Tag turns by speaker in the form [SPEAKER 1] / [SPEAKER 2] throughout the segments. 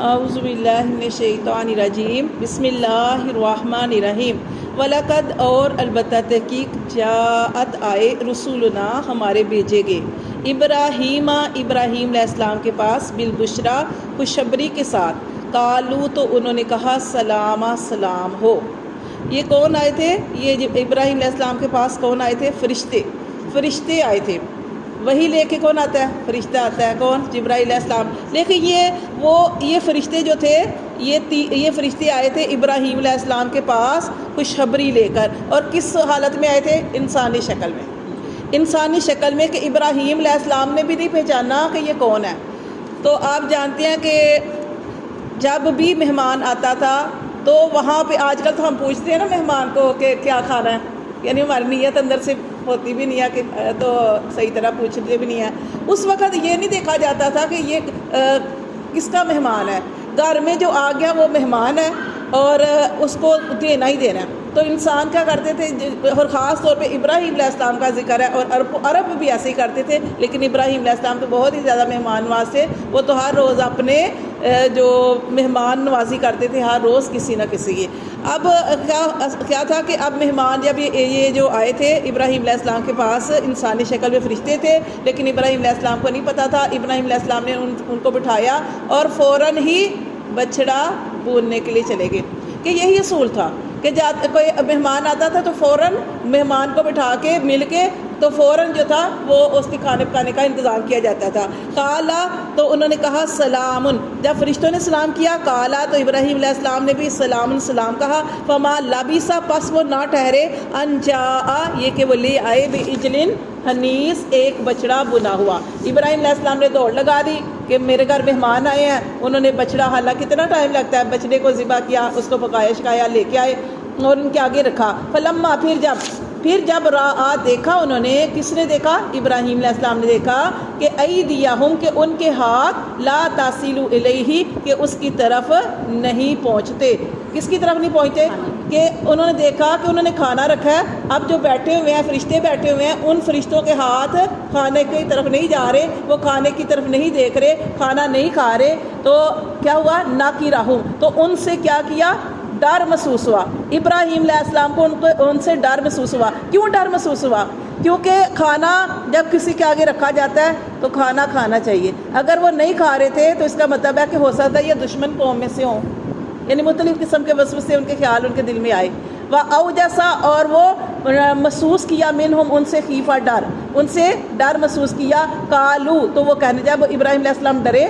[SPEAKER 1] اعوذ باللہ من الشیطان الرجیم بسم اللہ الرحمن الرحیم وَلَقَدْ اور البتہ تحقیق جاءت آئے رسولنا ہمارے بھیجے گئے ابراہیم علیہ السلام کے پاس بالبشرا خوشخبری کے ساتھ قالو تو انہوں نے کہا سلام سلام ہو۔ یہ کون آئے تھے؟ یہ ابراہیم علیہ السلام کے پاس کون آئے تھے؟ فرشتے آئے تھے۔ وہی لے کے کون آتا ہے؟ فرشتہ آتا ہے۔ کون؟ جبرائیل علیہ السلام۔ لیکن یہ فرشتے جو تھے یہ فرشتے آئے تھے ابراہیم علیہ السلام کے پاس خوشخبری لے کر، اور کس حالت میں آئے تھے؟ انسانی شکل میں کہ ابراہیم علیہ السلام نے بھی نہیں پہچانا کہ یہ کون ہے۔ تو آپ جانتے ہیں کہ جب بھی مہمان آتا تھا تو وہاں پہ، آج کل تو ہم پوچھتے ہیں نا مہمان کو کہ کیا کھانا ہے، یعنی ہماری نیت اندر سے ہوتی بھی نہیں ہے کہ تو صحیح طرح پوچھتے بھی نہیں ہے۔ اس وقت یہ نہیں دیکھا جاتا تھا کہ یہ کس کا مہمان ہے، گھر میں جو آ گیا وہ مہمان ہے اور اس کو دینا ہی دینا ہے۔ تو انسان کیا کرتے تھے، اور خاص طور پہ ابراہیم علیہ السلام کا ذکر ہے، اور عرب بھی ایسے ہی کرتے تھے، لیکن ابراہیم علیہ السلام تو بہت ہی زیادہ مہمان نواز تھے۔ وہ تو ہر روز اپنے جو مہمان نوازی کرتے تھے، ہر روز کسی نہ کسی کی۔ اب کیا تھا کہ اب مہمان جب یہ جو آئے تھے ابراہیم علیہ السلام کے پاس، انسانی شکل میں فرشتے تھے، لیکن ابراہیم علیہ السلام کو نہیں پتہ تھا۔ ابراہیم علیہ السلام نے ان کو بٹھایا اور فوراً ہی بچڑا بھوننے کے لیے چلے گئے، کہ یہی اصول تھا کہ کوئی مہمان آتا تھا تو فوراً مہمان کو بٹھا کے مل کے تو فوراً جو تھا وہ اس کے کھانے پکانے کا انتظام کیا جاتا تھا۔ قالا تو انہوں نے کہا سلام، جب فرشتوں نے سلام کیا، قالا تو ابراہیم علیہ السلام نے بھی سلام کہا۔ فما لبث پس وہ نہ ٹھہرے، ان جاء یہ کہ وہ لے آئے بعجل حنیذ ایک بچڑا بنا ہوا۔ ابراہیم علیہ السلام نے دوڑ لگا دی کہ میرے گھر مہمان آئے ہیں، انہوں نے بچڑا، حالانکہ کتنا ٹائم لگتا ہے، بچڑے کو ذبح کیا، اس کو پکایا شکایا، لے کے آئے اور ان کے آگے رکھا۔ فلما پھر جب راآ دیکھا انہوں نے، کس نے دیکھا؟ ابراہیم علیہ السلام نے دیکھا کہ ایدیہم کہ ان کے ہاتھ لا تصل الیہ کہ اس کی طرف نہیں پہنچتے۔ کس کی طرف نہیں پہنچتے؟ کہ انہوں نے دیکھا کہ انہوں نے کھانا رکھا ہے، اب جو بیٹھے ہوئے ہیں فرشتے بیٹھے ہوئے ہیں، ان فرشتوں کے ہاتھ کھانے کی طرف نہیں جا رہے، وہ کھانے کی طرف نہیں دیکھ رہے، کھانا نہیں کھا رہے۔ تو کیا ہوا؟ ناکرہم، تو ان سے کیا کیا؟ ڈر محسوس ہوا۔ ابراہیم علیہ السلام کو ان سے ڈر محسوس ہوا۔ کیوں ڈر محسوس ہوا؟ کیونکہ کھانا جب کسی کے آگے رکھا جاتا ہے تو کھانا کھانا چاہیے۔ اگر وہ نہیں کھا رہے تھے تو اس کا مطلب ہے کہ ہو سکتا ہے یہ دشمن قوم میں سے ہوں، یعنی مختلف قسم کے وسوسے ان کے خیال ان کے دل میں آئے۔ وَأَوْجَسَ اور وہ محسوس کیا منہم ان سے خیفہ ڈر، ان سے ڈر محسوس کیا۔ قالو تو وہ کہنے، جب ابراہیم علیہ السلام ڈرے،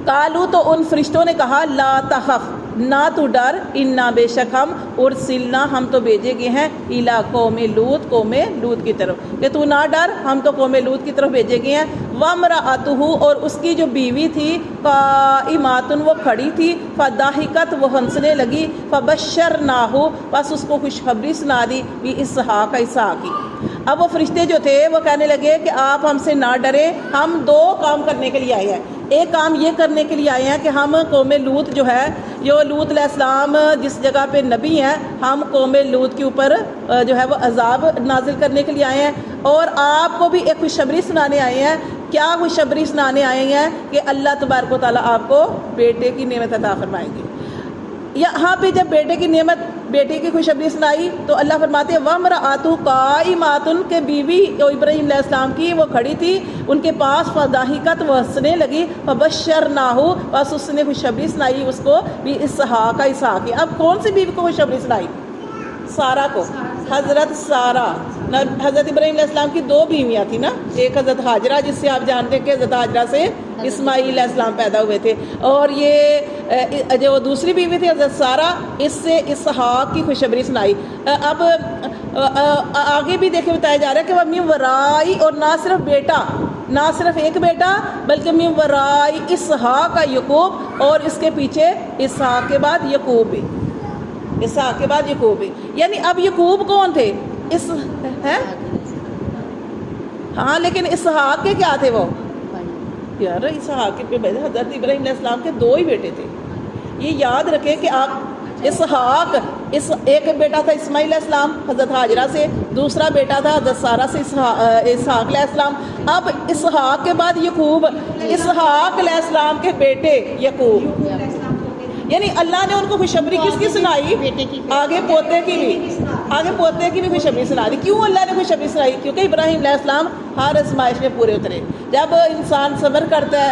[SPEAKER 1] قالو تو ان فرشتوں نے کہا لا تخف نہ تو ڈر، انا بے شک ہم ارسلنا ہم تو بھیجے گئے ہیں الی قوم لوط کی طرف، کہ تو نہ ڈر، ہم تو قوم لوط کی طرف بھیجے گئے ہیں۔ وامرأتہ اور اس کی جو بیوی تھی، قائمۃ وہ کھڑی تھی، فضحکت وہ ہنسنے لگی، فبشرناہ بس اس کو خوشخبری سنا دی، باسحاق اسحاق کی۔ اب وہ فرشتے جو تھے وہ کہنے لگے کہ آپ ہم سے نہ ڈریں، ہم دو کام کرنے کے لیے آئے ہیں۔ ایک کام یہ کرنے کے لیے آئے ہیں کہ ہم قوم لوط جو ہے، جو لوط علیہ السلام جس جگہ پہ نبی ہیں، ہم قوم لوط کے اوپر جو ہے وہ عذاب نازل کرنے کے لیے آئے ہیں، اور آپ کو بھی ایک خوشخبری سنانے آئے ہیں۔ کیا خوشخبری سنانے آئے ہیں؟ کہ اللہ تبارک و تعالیٰ آپ کو بیٹے کی نعمت عطا فرمائیں گے۔ یہاں پہ جب بیٹے کی خوشخبری سنائی تو اللہ فرماتے ہیں وامرأتہ قائمۃ کہ بیوی ابراہیم علیہ السلام کی وہ کھڑی تھی ان کے پاس، فضحکت وہ ہنسنے لگی، فبشرناہ بس اس نے خوشخبری سنائی اس کو، باسحاق کی۔ اب کون سی بیوی کو خوشخبری سنائی؟ سارہ کو، حضرت سارہ۔ حضرت ابراہیم علیہ السلام کی دو بیویاں تھیں نا، ایک حضرت ہاجرہ جس سے آپ جانتے ہیں کہ حضرت ہاجرہ سے اسماعیل علیہ السلام پیدا ہوئے تھے، اور یہ جو دوسری بیوی تھی حضرت سارہ، اس سے اسحاق کی خوشخبری سنائی۔ اب آگے بھی دیکھیں بتایا جا رہا ہے کہ وہ من ورائی، اور نہ صرف بیٹا، نہ صرف ایک بیٹا بلکہ من ورائی اسحاق یعقوب، اور اس کے پیچھے اسحاق کے بعد یعقوب بھی، اسحاق کے بعد یعقوب بھی۔ یعنی اب یعقوب کون تھے؟ ہاں لیکن اسحاق کے کیا تھے وہ؟ یار اسحاق کے حضرت ابراہیم علیہ السلام کے دو ہی بیٹے تھے۔ یہ یاد رکھیں کہ آپ اسحاق، ایک بیٹا تھا اسماعیل علیہ السلام حضرت ہاجرہ سے، دوسرا بیٹا تھا حضرت سارہ سے اسحاق علیہ السلام۔ اب اسحاق کے بعد یعقوب، اسحاق علیہ السلام کے بیٹے یعقوب، یعنی اللہ نے ان کو خوشخبری کس کی سنائی؟ آگے پوتے کی بھی خوشخبری سنا دی۔ کیوں اللہ نے خوشخبری سنائی؟ کیونکہ ابراہیم علیہ السلام ہر آزمائش میں پورے اترے۔ جب انسان صبر کرتا ہے،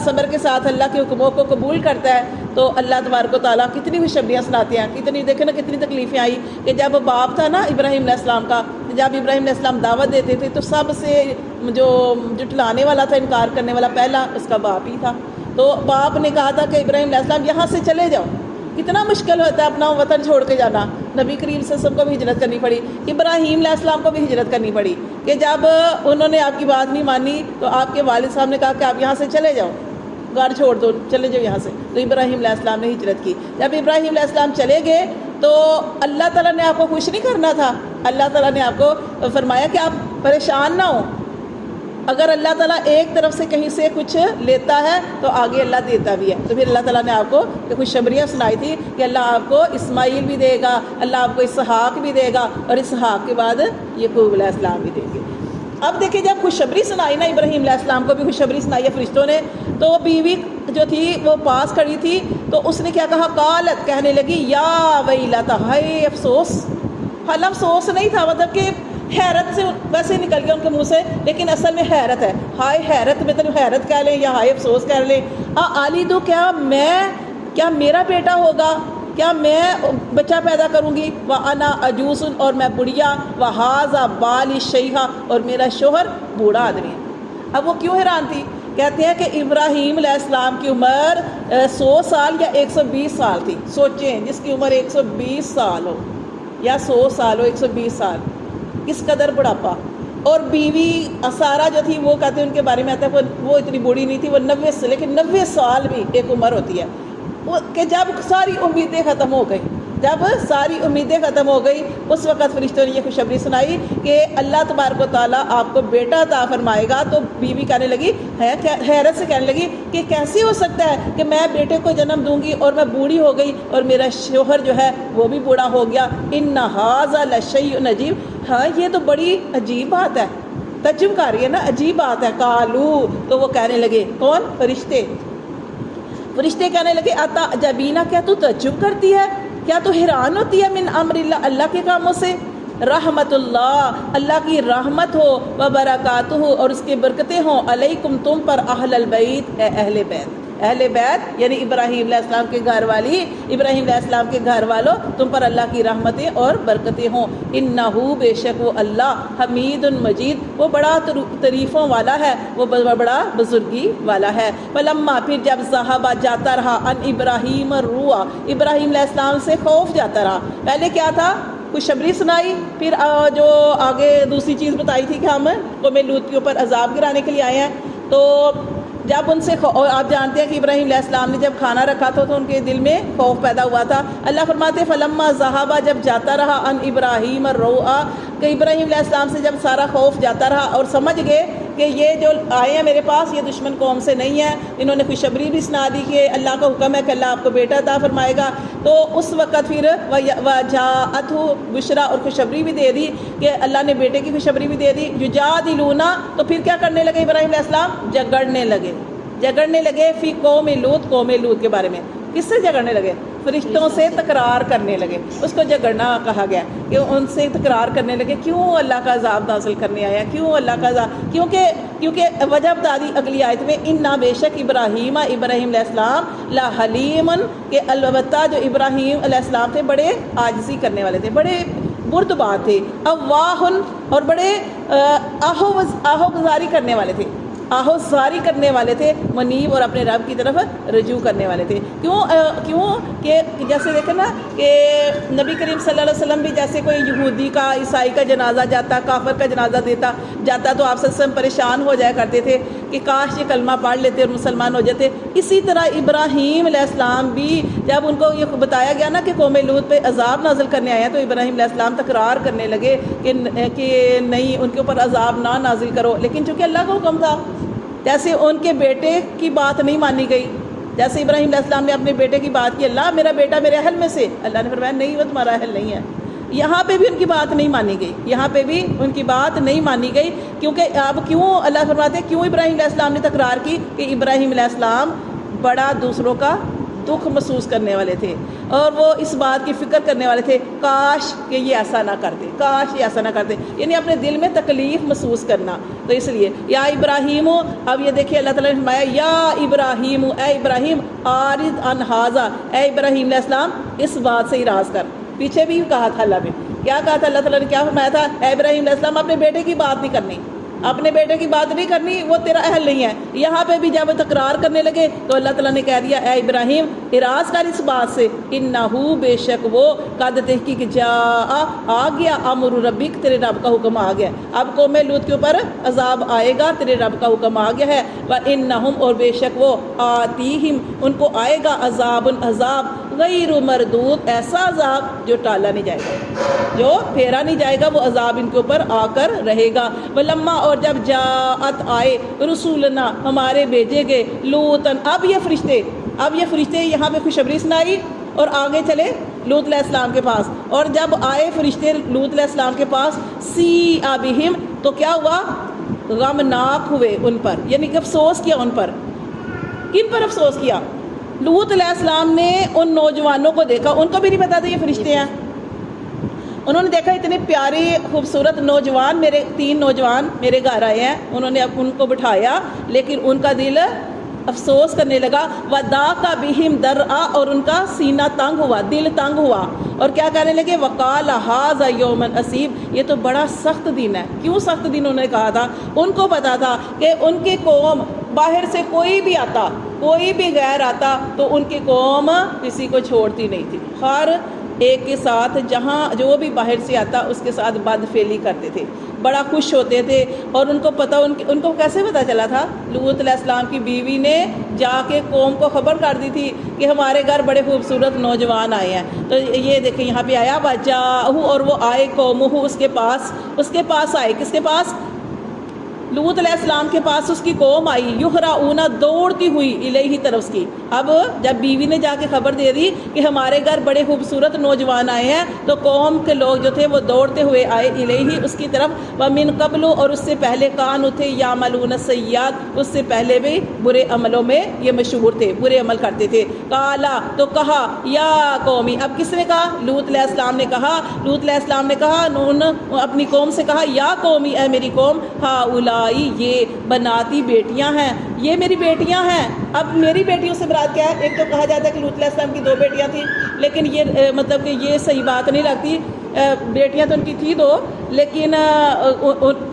[SPEAKER 1] صبر کے ساتھ اللہ کے حکموں کو قبول کرتا ہے، تو اللہ تبارک و تعالیٰ کتنی خوشخبریاں سناتے ہیں۔ کتنی دیکھیں نا، کتنی تکلیفیں آئی کہ جب باپ تھا نا ابراہیم علیہ السلام کا، جب ابراہیم علیہ السلام دعوت دیتے تھے تو سب سے جو جٹلانے والا تھا، انکار کرنے والا پہلا اس کا باپ ہی تھا۔ تو باپ نے کہا تھا کہ ابراہیم علیہ السلام یہاں سے چلے جاؤ۔ کتنا مشکل ہوتا ہے اپنا وطن چھوڑ کے جانا۔ نبی کریم صلی اللہ علیہ وسلم کو بھی ہجرت کرنی پڑی، ابراہیم علیہ السلام کو بھی ہجرت کرنی پڑی کہ جب انہوں نے آپ کی بات نہیں مانی تو آپ کے والد صاحب نے کہا کہ آپ یہاں سے چلے جاؤ، گھر چھوڑ دو، چلے جاؤ یہاں سے۔ تو ابراہیم علیہ السلام نے ہجرت کی۔ جب ابراہیم علیہ السلام چلے گئے تو اللہ تعالیٰ نے آپ کو خوش نہیں کرنا تھا، اللہ تعالیٰ نے آپ کو فرمایا کہ آپ پریشان نہ ہوں۔ اگر اللہ تعالیٰ ایک طرف سے کہیں سے کچھ لیتا ہے تو آگے اللہ دیتا بھی ہے۔ تو پھر اللہ تعالیٰ نے آپ کو خوشخبریاں سنائی تھی کہ اللہ آپ کو اسماعیل بھی دے گا، اللہ آپ کو اسحاق بھی دے گا، اور اسحاق کے بعد یعقوب علیہ السلام بھی دیں گے۔ اب دیکھیں جب خوشخبری سنائی نا ابراہیم علیہ السلام کو بھی خوشخبری سنائی ہے فرشتوں نے، تو بیوی جو تھی وہ پاس کھڑی تھی، تو اس نے کیا کہا؟ قالت، کہنے لگی، یا ویلتا، ہائے افسوس۔ حال افسوس نہیں تھا، مطلب کہ حیرت سے ویسے نکل گیا ان کے منہ سے، لیکن اصل میں حیرت ہے۔ ہائے حیرت، میں تو حیرت کہہ لیں یا ہائے افسوس کہہ لیں۔ آلیدو، کیا میرا بیٹا ہوگا؟ کیا میں بچہ پیدا کروں گی؟ وَأَنَا عَجُوزٌ، اور میں بڑھیا، وَهَٰذَا بَالِي شَيْخًا، اور میرا شوہر بوڑھا آدمی ہے۔ اب وہ کیوں حیران تھی؟ کہتے ہیں کہ ابراہیم علیہ السلام کی عمر 100 سال یا 120 سال تھی۔ سوچیں، جس کی عمر 120 سال ہو یا 100 سال ہو، 120 سال، کس قدر بڑھاپا۔ اور بیوی سارہ جو تھی، وہ کہتے ہیں ان کے بارے میں آتا ہے وہ اتنی بوڑھی نہیں تھی، وہ 90 سے، لیکن 90 سال بھی ایک عمر ہوتی ہے کہ جب ساری امیدیں ختم ہو گئی، جب ساری امیدیں ختم ہو گئی، اس وقت فرشتوں نے یہ خوشخبری سنائی کہ اللہ تبارک و تعالیٰ آپ کو بیٹا عطا فرمائے گا۔ تو بیوی کہنے لگی، حیرت سے کہنے لگی کہ کیسے ہو سکتا ہے کہ میں بیٹے کو جنم دوں گی اور میں بوڑھی ہو گئی اور میرا شوہر جو ہے وہ بھی بوڑھا ہو گیا؟ ان ھذا لشیء عجیب، ہاں یہ تو بڑی عجیب بات ہے، تعجب کر رہی ہے نا، عجیب بات ہے۔ قالو، تو وہ کہنے لگے، کون؟ فرشتے کہنے لگے، اتعجبین، کیا تو تعجب کرتی ہے، کیا تو حیران ہوتی ہے، من امر اللہ، اللہ کے کاموں سے؟ رحمت اللہ، اللہ کی رحمت ہو، وبرکاتہ، اور اس کی برکتیں ہوں، علیکم، تم پر، اہل البیت، اہل بیت، اہل بیت یعنی ابراہیم علیہ السلام کے گھر والی، ابراہیم علیہ السلام کے گھر والوں، تم پر اللہ کی رحمتیں اور برکتیں ہوں۔ انہو، بے شک وہ اللہ، حمید مجید، وہ بڑا تعریفوں والا ہے، وہ بڑا بزرگی والا ہے۔ فلما، پھر جب ذہبا، جاتا رہا، ان ابراہیم الروع، ابراہیم علیہ السلام سے خوف جاتا رہا۔ پہلے کیا تھا؟ خوشخبری سنائی، پھر جو آگے دوسری چیز بتائی تھی کہ ہم قوم لوط کے اوپر عذاب گرانے کے لیے آئے ہیں، تو جب ان سے آپ جانتے ہیں کہ ابراہیم علیہ السلام نے جب کھانا رکھا تھا تو ان کے دل میں خوف پیدا ہوا تھا۔ اللہ فرماتے فلما ذہبا، جب جاتا رہا، ان ابراہیم الروع، کہ ابراہیم علیہ السلام سے جب سارا خوف جاتا رہا اور سمجھ گئے کہ یہ جو آئے ہیں میرے پاس یہ دشمن قوم سے نہیں ہے، انہوں نے خوشخبری بھی سنا دی کہ اللہ کا حکم ہے کہ اللہ آپ کو بیٹا عطا فرمائے گا، تو اس وقت پھر وجاءتہ بشرا، اور خوشخبری بھی دے دی کہ اللہ نے بیٹے کی خوشخبری بھی دے دی۔ یجادلونا، تو پھر کیا کرنے لگے ابراہیم علیہ السلام؟ جگڑنے لگے فی قوم لوط کے بارے میں۔ کس سے جگڑنے لگے؟ فرشتوں سے تکرار کرنے لگے۔ اس کو جگڑنا کہا گیا کہ ان سے تکرار کرنے لگے، کیوں اللہ کا عذاب نازل کرنے آیا، کیوں اللہ کا عذاب، کیونکہ وجہ بتا دی اگلی آیت میں، انا، بے شک ابراہیم علیہ السلام، لا حلیم، کہ البتہ جو ابراہیم علیہ السلام تھے بڑے عاجزی کرنے والے تھے، بڑے بردبار تھے، اواہن، اور بڑے آہو گزاری کرنے والے تھے، منیب، اور اپنے رب کی طرف رجوع کرنے والے تھے۔ کیوں کہ جیسے دیکھیں نا کہ نبی کریم صلی اللہ علیہ وسلم بھی جیسے کوئی یہودی کا، عیسائی کا جنازہ جاتا، کافر کا جنازہ جاتا تو آپ صلی اللہ علیہ وسلم پریشان ہو جایا کرتے تھے کہ کاش یہ کلمہ پڑھ لیتے اور مسلمان ہو جاتے۔ اسی طرح ابراہیم علیہ السلام بھی جب ان کو یہ بتایا گیا نا کہ قوم لوط پہ عذاب نازل کرنے آیا، تو ابراہیم علیہ السلام تکرار کرنے لگے کہ نہیں، ان کے اوپر عذاب نہ نازل کرو، لیکن چونکہ اللہ کا حکم تھا، جیسے ان کے بیٹے کی بات نہیں مانی گئی، جیسے ابراہیم علیہ السلام نے اپنے بیٹے کی بات کی، اللہ میرا بیٹا میرے اہل میں سے، اللہ نے فرمایا نہیں وہ تمہارا اہل نہیں ہے۔ یہاں پہ بھی ان کی بات نہیں مانی گئی، یہاں پہ بھی ان کی بات نہیں مانی گئی، کیونکہ اب کیوں اللہ فرماتے ہیں کیوں ابراہیم علیہ السلام نے تکرار کی، کہ ابراہیم علیہ السلام بڑا دوسروں کا دکھ محسوس کرنے والے تھے، اور وہ اس بات کی فکر کرنے والے تھے کاش کہ یہ ایسا نہ کرتے، کاش یہ ایسا نہ کرتے، یعنی اپنے دل میں تکلیف محسوس کرنا۔ تو اس لیے یا ابراہیم، اب یہ دیکھیں اللہ تعالیٰ نے فرمایا یا ابراہیم، اے ابراہیم آرد عن ھذا، اے ابراہیم علیہ السلام اس بات سے اراض کر۔ پیچھے بھی کہا تھا اللہ نے، کیا کہا تھا اللہ تعالیٰ نے، کیا فرمایا تھا، اے ابراہیم علیہ السلام اپنے بیٹے کی بات نہیں کرنی، اپنے بیٹے کی بات نہیں کرنی، وہ تیرا اہل نہیں ہے۔ یہاں پہ بھی جب وہ تکرار کرنے لگے تو اللہ تعالیٰ نے کہہ دیا اے ابراہیم اراض کر اس بات سے، انہو بے شک وہ، قد تحقیق جاء آ گیا، امر ربک تیرے رب کا حکم آ گیا۔ اب قوم لوط کے اوپر عذاب آئے گا، تیرے رب کا حکم آ گیا ہے، وانہم اور بے شک وہ، آتیہم ان کو آئے گا عذاب عذاب غیر مردود، ایسا عذاب جو ٹالا نہیں جائے گا، جو پھیرا نہیں جائے گا، وہ عذاب ان کے اوپر آ کر رہے گا۔ ولما اور جب جاءت آئے رسولنا ہمارے بھیجے گئے لوطن، اب یہ فرشتے یہاں پہ خوشخبری سنائی اور آگے چلے لوط علیہ السلام کے پاس، اور جب آئے فرشتے لوط علیہ السلام کے پاس سیء بہم تو کیا ہوا، غمناک ہوئے ان پر، یعنی کہ افسوس کیا ان پر۔ کن پر افسوس کیا؟ لوط علیہ السلام نے ان نوجوانوں کو دیکھا، ان کو بھی نہیں پتا تھا یہ فرشتے ہیں، انہوں نے دیکھا اتنے پیارے خوبصورت نوجوان، میرے 3 نوجوان میرے گھر آئے ہیں، انہوں نے ان کو بٹھایا، لیکن ان کا دل افسوس کرنے لگا، وَضَاقَ بِهِمْ ذَرْعًا اور ان کا سینہ تنگ ہوا، دل تنگ ہوا، اور کیا کہنے لگے، وَقَالَ هَذَا يَوْمٌ عَسِيرٌ یہ تو بڑا سخت دن ہے۔ کیوں سخت دن انہوں نے کہا تھا؟ ان کو پتا تھا کہ ان کی قوم باہر سے کوئی بھی آتا، کوئی بھی غیر آتا تو ان کی قوم کسی کو چھوڑتی نہیں تھی، ہر ایک کے ساتھ جہاں جو بھی باہر سے آتا اس کے ساتھ بد فعلی کرتے تھے، بڑا خوش ہوتے تھے۔ اور ان کو پتہ، ان کو کیسے پتہ چلا تھا؟ لوط علیہ السلام کی بیوی نے جا کے قوم کو خبر کر دی تھی کہ ہمارے گھر بڑے خوبصورت نوجوان آئے ہیں۔ تو یہ دیکھیں یہاں پہ آیا وَجَاءَهُ اور وہ آئے قومہ اس کے پاس آئے، کس کے پاس؟ لوط علیہ السلام کے پاس اس کی قوم آئی، یحرعون دوڑتی ہوئی الیہ طرف کی۔ اب جب بیوی نے جا کے خبر دے دی کہ ہمارے گھر بڑے خوبصورت نوجوان آئے ہیں تو قوم کے لوگ جو تھے وہ دوڑتے ہوئے آئے الیہ اس کی طرف، ومن قبل اور اس سے پہلے کانوا تھے یعملون السیئات اس سے پہلے بھی برے عملوں میں یہ مشہور تھے، برے عمل کرتے تھے۔ قالا تو کہا یا قومی، اب کس نے کہا؟ لوط علیہ السلام نے کہا، لوط علیہ السلام نے کہا، اپنی قوم سے کہا یا قومی اے میری قوم، ہاؤلائی یہ بناتی بیٹیاں ہیں، یہ میری بیٹیاں ہیں۔ اب میری بیٹیوں سے مراد کیا ہے؟ ایک تو کہا جاتا ہے کہ لوط علیہ السلام کی 2 بیٹیاں تھیں، لیکن یہ مطلب کہ یہ صحیح بات نہیں لگتی، بیٹیاں تو ان کی تھی 2، لیکن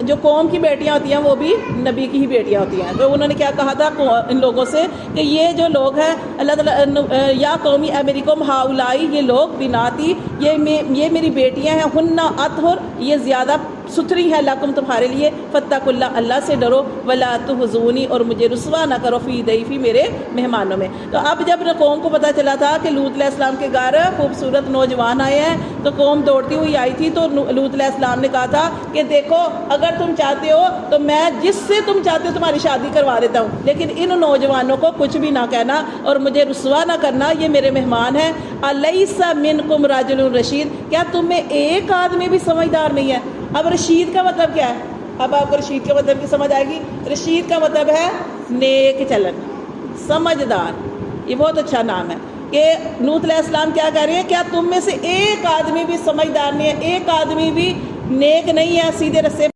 [SPEAKER 1] جو قوم کی بیٹیاں ہوتی ہیں وہ بھی نبی کی ہی بیٹیاں ہوتی ہیں۔ تو انہوں نے کیا کہا تھا ان لوگوں سے کہ یہ جو لوگ ہیں اللہ تعالیٰ یا قومی اے میری قوم، ہاؤلائی یہ لوگ، بناتی یہ میری بیٹیاں ہیں، ہن اطہر یہ زیادہ ستھری ہے، لکم تمہارے لیے، فاتقوا اللہ اللہ سے ڈرو، ولا تحزونی اور مجھے رسوا نہ کرو، فی ضیفی میرے مہمانوں میں۔ تو اب جب قوم کو پتہ چلا تھا کہ لوط علیہ السلام کے گھر خوبصورت نوجوان آئے ہیں تو قوم دوڑتی ہوئی آئی تھی، تو لوط علیہ السلام نے کہا تھا کہ دیکھو اگر تم چاہتے ہو تو میں جس سے تم چاہتے ہو تمہاری شادی کروا دیتا ہوں، لیکن ان نوجوانوں کو کچھ بھی نہ کہنا اور مجھے رسوا نہ کرنا، یہ میرے مہمان ہیں۔ الیس منکم رجل رشید کیا تم میں ایک آدمی بھی سمجھدار نہیں ہے؟ اب رشید کا مطلب کیا ہے؟ اب آپ کو رشید کا مطلب کی سمجھ آئے گی۔ رشید کا مطلب ہے نیک چلن، سمجھدار، یہ بہت اچھا نام ہے کہ لوط علیہ السلام کیا کہہ رہے ہیں، کیا تم میں سے ایک آدمی بھی سمجھدار نہیں ہے، ایک آدمی بھی نیک نہیں ہے، سیدھے رستے